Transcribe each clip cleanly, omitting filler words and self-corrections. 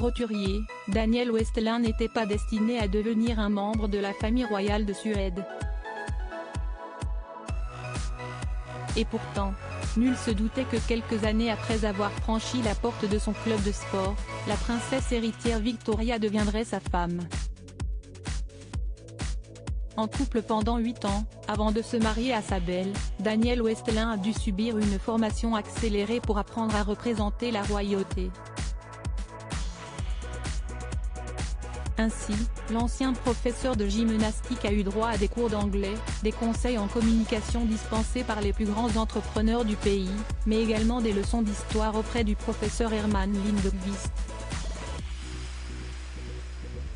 roturier, Daniel Westlund n'était pas destiné à devenir un membre de la famille royale de Suède. Et pourtant, nul se doutait que quelques années après avoir franchi la porte de son club de sport, la princesse héritière Victoria deviendrait sa femme. En couple pendant 8 ans, avant de se marier à sa belle, Daniel Westlund a dû subir une formation accélérée pour apprendre à représenter la royauté. Ainsi, l'ancien professeur de gymnastique a eu droit à des cours d'anglais, des conseils en communication dispensés par les plus grands entrepreneurs du pays, mais également des leçons d'histoire auprès du professeur Herman Lindqvist.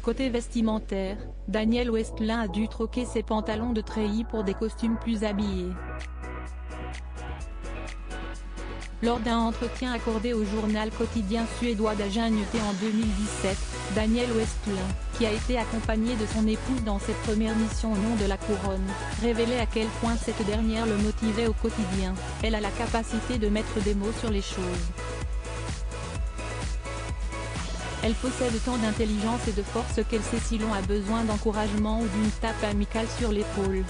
Côté vestimentaire, Daniel Westlund a dû troquer ses pantalons de treillis pour des costumes plus habillés. Lors d'un entretien accordé au journal quotidien suédois Dagen-Nyheter en 2017, Daniel Westlund, qui a été accompagné de son épouse dans cette première mission au nom de la couronne, révélait à quel point cette dernière le motivait au quotidien. Elle a la capacité de mettre des mots sur les choses. Elle possède tant d'intelligence et de force qu'elle sait si l'on a besoin d'encouragement ou d'une tape amicale sur l'épaule.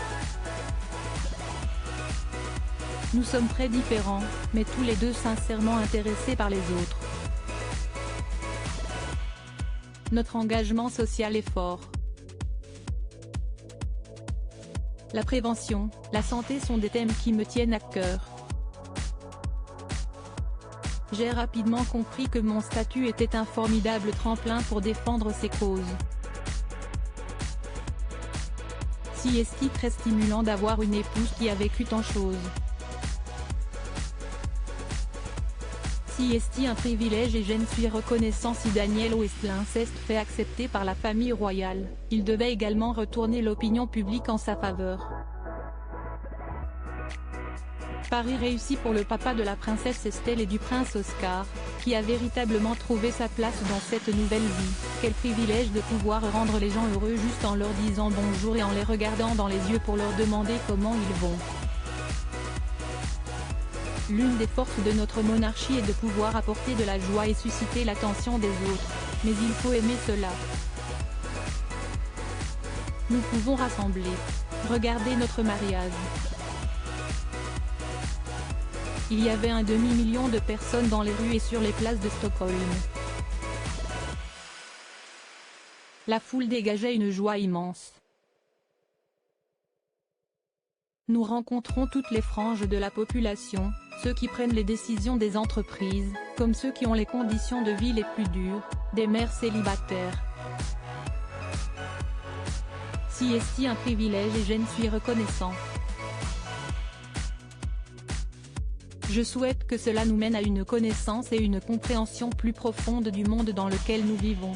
Nous sommes très différents, mais tous les deux sincèrement intéressés par les autres. Notre engagement social est fort. La prévention, la santé sont des thèmes qui me tiennent à cœur. J'ai rapidement compris que mon statut était un formidable tremplin pour défendre ces causes. Si est-il très stimulant d'avoir une épouse qui a vécu tant de choses. Si est-il un privilège et je ne suis reconnaissant si Daniel Westlund s'est fait accepter par la famille royale, il devait également retourner l'opinion publique en sa faveur. Pari réussi pour le papa de la princesse Estelle et du prince Oscar, qui a véritablement trouvé sa place dans cette nouvelle vie. Quel privilège de pouvoir rendre les gens heureux juste en leur disant bonjour et en les regardant dans les yeux pour leur demander comment ils vont. L'une des forces de notre monarchie est de pouvoir apporter de la joie et susciter l'attention des autres, mais il faut aimer cela. Nous pouvons rassembler. Regardez notre mariage. Il y avait un demi-million de personnes dans les rues et sur les places de Stockholm. La foule dégageait une joie immense. Nous rencontrons toutes les franges de la population, ceux qui prennent les décisions des entreprises, comme ceux qui ont les conditions de vie les plus dures, des mères célibataires. Si est-il un privilège et je ne suis reconnaissant. Je souhaite que cela nous mène à une connaissance et une compréhension plus profonde du monde dans lequel nous vivons.